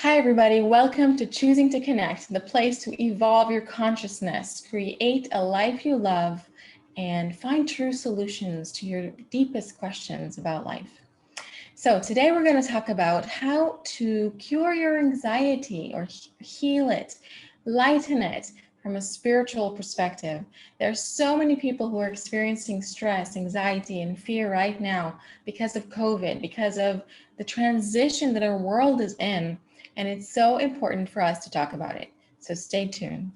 Hi, everybody. Welcome to Choosing to Connect, the place to evolve your consciousness, create a life you love, and find true solutions to your deepest questions about life. So today we're going to talk about how to cure your anxiety or heal it, lighten it from a spiritual perspective. There are so many people who are experiencing stress, anxiety, and fear right now because of COVID, because of the transition that our world is in. And it's so important for us to talk about it. So stay tuned.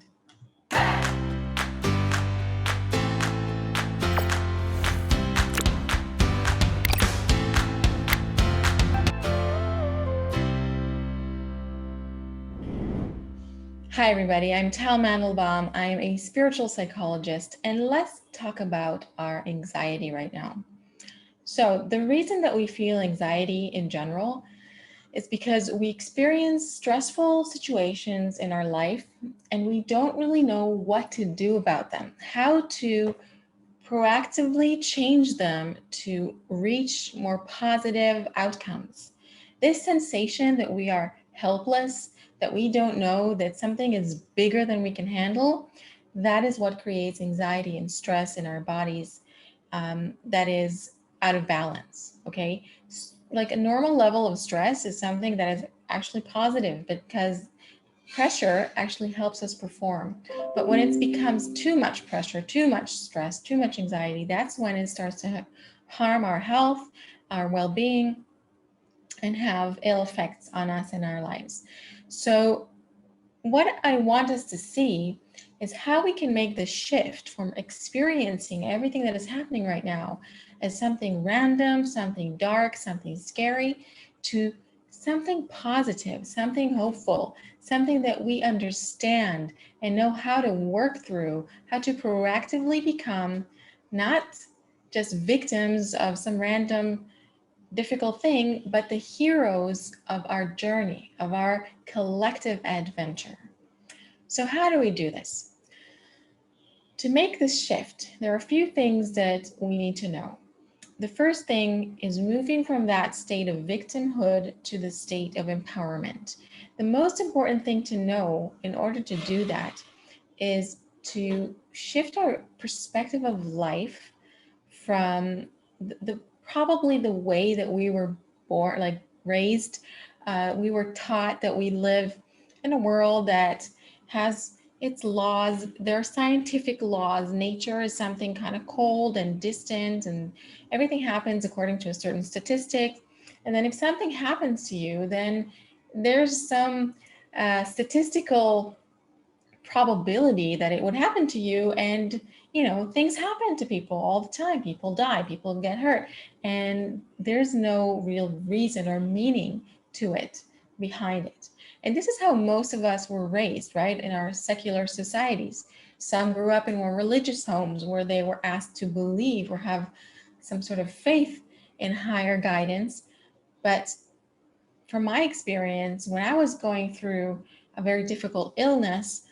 Hi, everybody. I'm Tal Mandelbaum. I'm a spiritual psychologist, and let's talk about our anxiety right now. So, the reason that we feel anxiety in general is because we experience stressful situations in our life and we don't really know what to do about them, how to proactively change them to reach more positive outcomes. This sensation that we are helpless, that we don't know, that something is bigger than we can handle, that is what creates anxiety and stress in our bodies that is out of balance. Okay. Like a normal level of stress is something that is actually positive because pressure actually helps us perform. But when it becomes too much pressure, too much stress, too much anxiety, that's when it starts to harm our health, our well-being, and have ill effects on us in our lives. So what I want us to see is how we can make the shift from experiencing everything that is happening right now as something random, something dark, something scary, to something positive, something hopeful, something that we understand and know how to work through, how to proactively become not just victims of some random difficult thing, but the heroes of our journey, of our collective adventure. So how do we do this? To make this shift, there are a few things that we need to know. The first thing is moving from that state of victimhood to the state of empowerment. The most important thing to know in order to do that is to shift our perspective of life from the probably the way that we were born, like raised. We were taught that we live in a world that has its laws. There are scientific laws. Nature is something kind of cold and distant, and everything happens according to a certain statistic. And then if something happens to you, then there's some statistical probability that it would happen to you. And things happen to people all the time. People die, people get hurt, and there's no real reason or meaning to it, behind it. And this is how most of us were raised, right, in our secular societies. Some grew up in more religious homes where they were asked to believe or have some sort of faith in higher guidance. But from my experience, when I was going through a very difficult illness,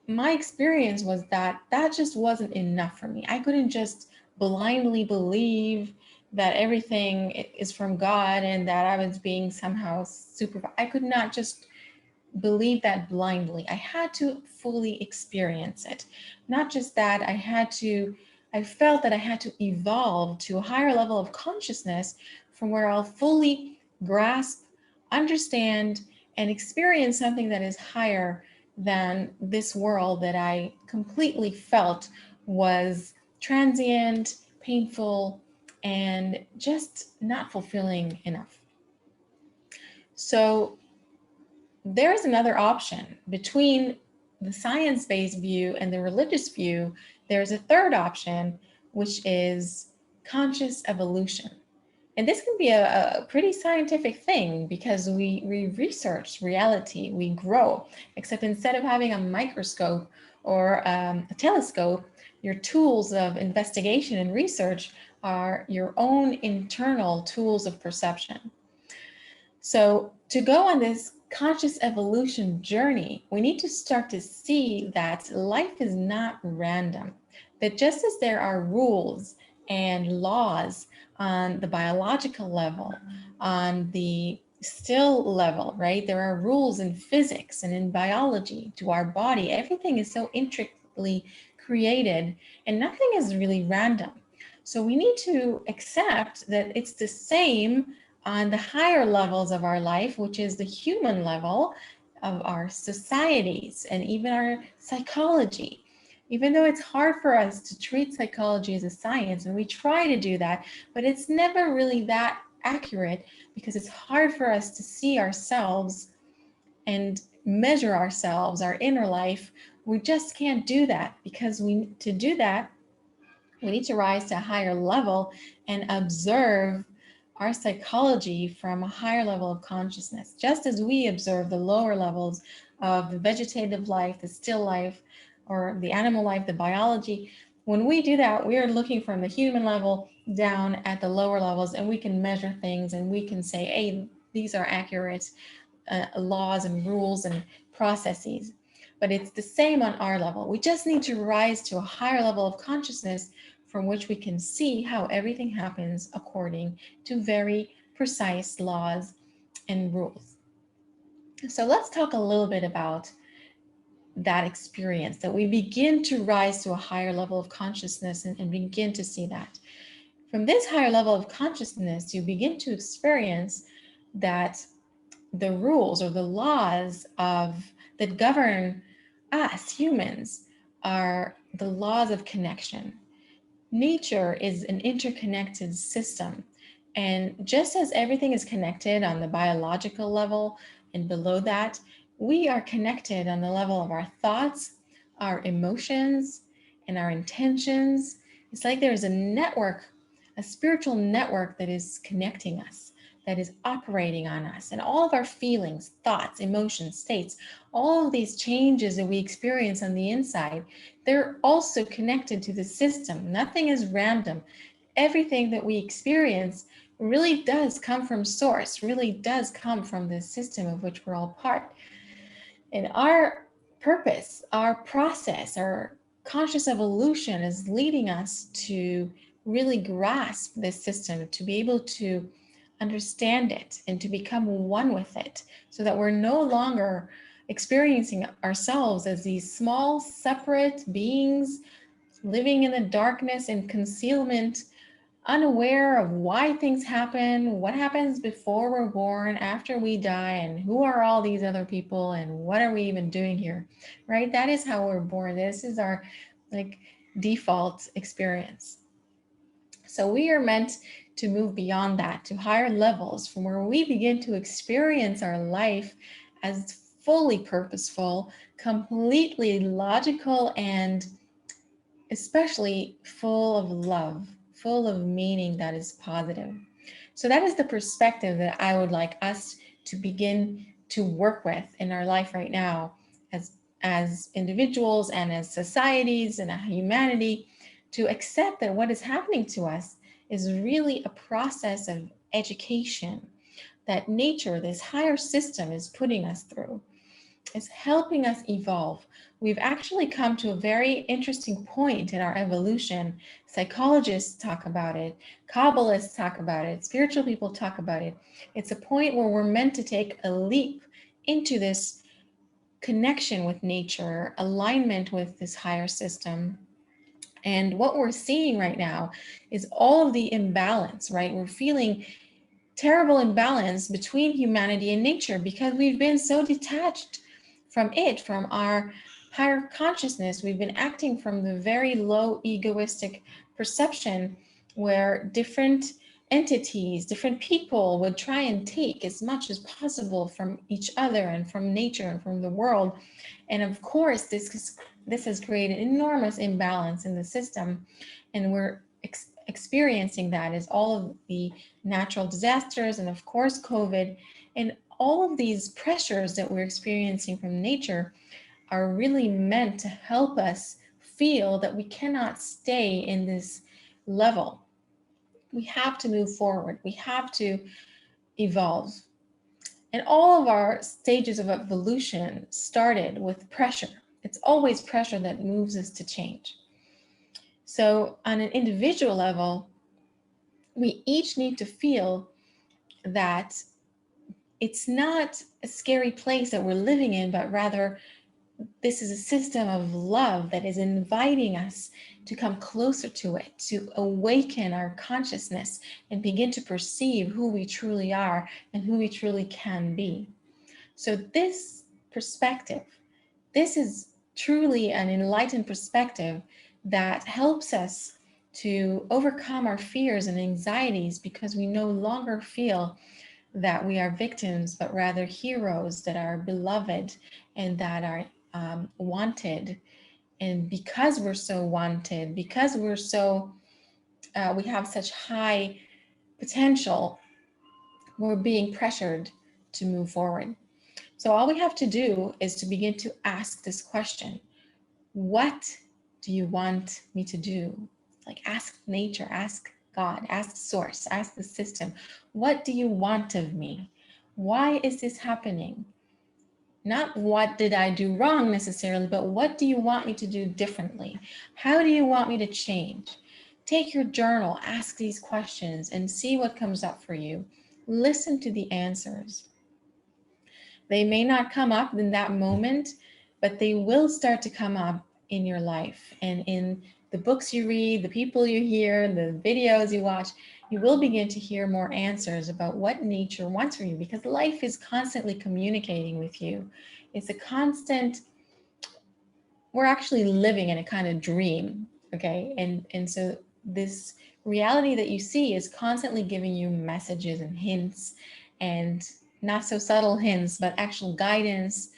my experience was that that just wasn't enough for me. I couldn't just blindly believe that everything is from God and that I was being somehow supervised. I could not just believe that blindly. I had to fully experience it. Not just that, I felt that I had to evolve to a higher level of consciousness from where I'll fully grasp, understand, and experience something that is higher than this world that I completely felt was transient, painful, and just not fulfilling enough. So there's another option between the science-based view and the religious view. There's a third option, which is conscious evolution. And this can be a pretty scientific thing because we research reality, we grow, except instead of having a microscope or a telescope, your tools of investigation and research are your own internal tools of perception. So to go on this conscious evolution journey, we need to start to see that life is not random, that just as there are rules and laws on the biological level, on the still level, right? There are rules in physics and in biology to our body. Everything is so intricately created and nothing is really random. So we need to accept that it's the same on the higher levels of our life, which is the human level of our societies and even our psychology. Even though it's hard for us to treat psychology as a science, and we try to do that, but it's never really that accurate because it's hard for us to see ourselves and measure ourselves, our inner life. We just can't do that because to do that, we need to rise to a higher level and observe our psychology from a higher level of consciousness, just as we observe the lower levels of the vegetative life, the still life, or the animal life, the biology. When we do that, we are looking from the human level down at the lower levels, and we can measure things and we can say, hey, these are accurate laws and rules and processes. But it's the same on our level. We just need to rise to a higher level of consciousness from which we can see how everything happens according to very precise laws and rules. So let's talk a little bit about that experience, that we begin to rise to a higher level of consciousness and begin to see that. From this higher level of consciousness, you begin to experience that the rules or the laws that govern us humans are the laws of connection. Nature is an interconnected system. And just as everything is connected on the biological level and below that, we are connected on the level of our thoughts, our emotions, and our intentions. It's like there's a network, a spiritual network that is connecting us, that is operating on us. And all of our feelings, thoughts, emotions, states, all of these changes that we experience on the inside, they're also connected to the system. Nothing is random. Everything that we experience really does come from source, really does come from the system of which we're all part. And our purpose, our process, our conscious evolution is leading us to really grasp this system, to be able to understand it and to become one with it, so that we're no longer experiencing ourselves as these small, separate beings living in the darkness and concealment, unaware of why things happen, what happens before we're born, after we die, and who are all these other people, and what are we even doing here, right? That is how we're born. This is our default experience. So we are meant to move beyond that to higher levels, from where we begin to experience our life as fully purposeful, completely logical, and especially full of love, full of meaning that is positive. So that is the perspective that I would like us to begin to work with in our life right now, as individuals and as societies and a humanity, to accept that what is happening to us is really a process of education that nature, this higher system, is putting us through. It's helping us evolve. We've actually come to a very interesting point in our evolution. Psychologists talk about it, Kabbalists talk about it, spiritual people talk about it. It's a point where we're meant to take a leap into this connection with nature, alignment with this higher system. And what we're seeing right now is all of the imbalance, right? We're feeling terrible imbalance between humanity and nature because we've been so detached from it, from our higher consciousness. We've been acting from the very low egoistic perception where different entities, different people would try and take as much as possible from each other and from nature and from the world. And of course, this has created enormous imbalance in the system. And we're experiencing that as all of the natural disasters and of course COVID and all of these pressures that we're experiencing from nature are really meant to help us feel that we cannot stay in this level. We have to move forward. We have to evolve. And all of our stages of evolution started with pressure. It's always pressure that moves us to change. So on an individual level, we each need to feel that it's not a scary place that we're living in, but rather this is a system of love that is inviting us to come closer to it, to awaken our consciousness and begin to perceive who we truly are and who we truly can be. So this perspective, this is truly an enlightened perspective that helps us to overcome our fears and anxieties, because we no longer feel that we are victims, but rather heroes that are beloved and that are wanted. And because we're so wanted, because we have such high potential, we're being pressured to move forward. So all we have to do is to begin to ask this question: what do you want me to do? Like, ask nature, ask God, ask source, ask the system. What do you want of me? Why is this happening? Not what did I do wrong necessarily, but what do you want me to do differently? How do you want me to change? Take your journal, ask these questions, and see what comes up for you. Listen to the answers. They may not come up in that moment, but they will start to come up in your life and in the books you read, the people you hear, the videos you watch. You will begin to hear more answers about what nature wants from you, because life is constantly communicating with you. It's a constant, we're actually living in a kind of dream, okay? And so this reality that you see is constantly giving you messages and hints, and not so subtle hints, but actual guidance.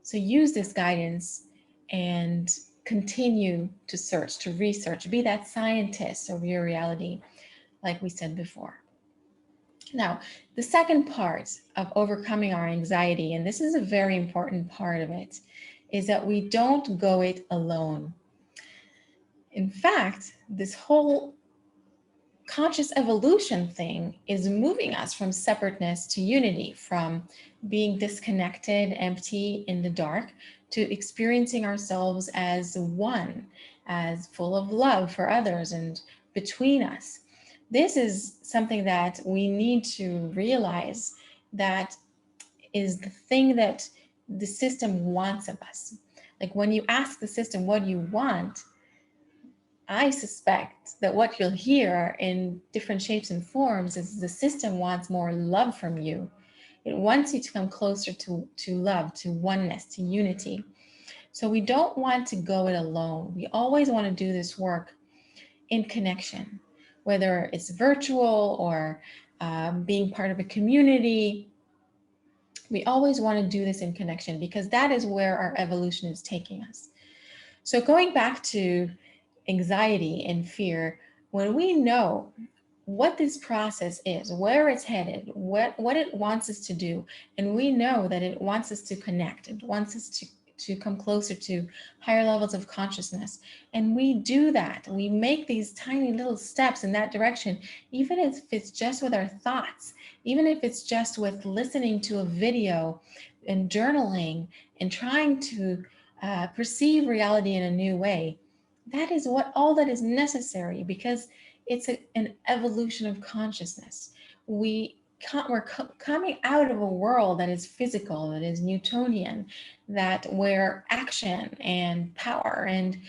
So use this guidance and continue to search, to research, be that scientist of your reality, like we said before. Now, the second part of overcoming our anxiety, and this is a very important part of it, is that we don't go it alone. In fact, this whole conscious evolution thing is moving us from separateness to unity, from being disconnected, empty, in the dark, to experiencing ourselves as one, as full of love for others and between us. This is something that we need to realize, that is the thing that the system wants of us. Like, when you ask the system, what do you want? I suspect that what you'll hear in different shapes and forms is the system wants more love from you. It wants you to come closer to love, to oneness, to unity. So we don't want to go it alone. We always want to do this work in connection, whether it's virtual or being part of a community. We always want to do this in connection, because that is where our evolution is taking us. So going back to anxiety and fear, when we know what this process is, where it's headed, what it wants us to do, and we know that it wants us to connect, it wants us to come closer to higher levels of consciousness, and we do that, we make these tiny little steps in that direction, even if it's just with our thoughts, even if it's just with listening to a video and journaling and trying to perceive reality in a new way. That is what all that is necessary, because it's an evolution of consciousness. We're coming out of a world that is physical, that is Newtonian, that where action and power and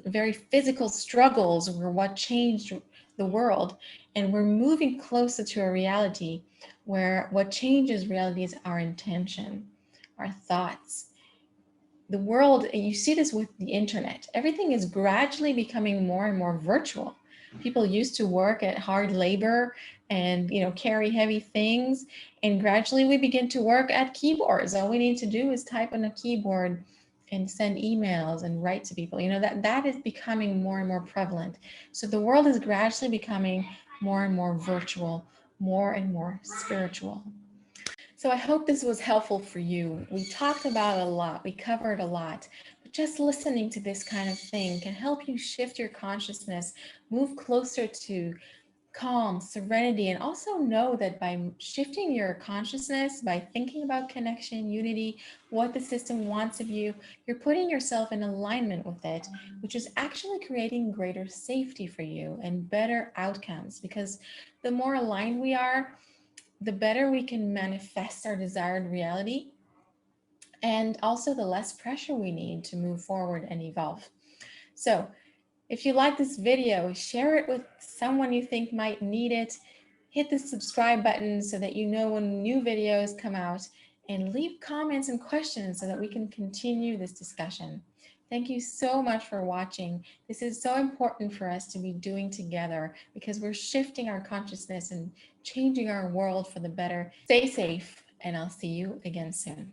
very physical struggles were what changed the world, and we're moving closer to a reality where what changes reality is our intention, our thoughts. The world, you see this with the internet, everything is gradually becoming more and more virtual. People used to work at hard labor and carry heavy things, and gradually we begin to work at keyboards. All we need to do is type on a keyboard and send emails and write to people. That is becoming more and more prevalent. So the world is gradually becoming more and more virtual, more and more spiritual. So I hope this was helpful for you. We talked about a lot, we covered a lot, but just listening to this kind of thing can help you shift your consciousness, move closer to calm, serenity, and also know that by shifting your consciousness, by thinking about connection, unity, what the system wants of you, you're putting yourself in alignment with it, which is actually creating greater safety for you and better outcomes, because the more aligned we are, the better we can manifest our desired reality, and also the less pressure we need to move forward and evolve. So if you like this video, share it with someone you think might need it. Hit the subscribe button so that you know when new videos come out, and leave comments and questions so that we can continue this discussion. Thank you so much for watching. This is so important for us to be doing together because we're shifting our consciousness and changing our world for the better. Stay safe, and I'll see you again soon.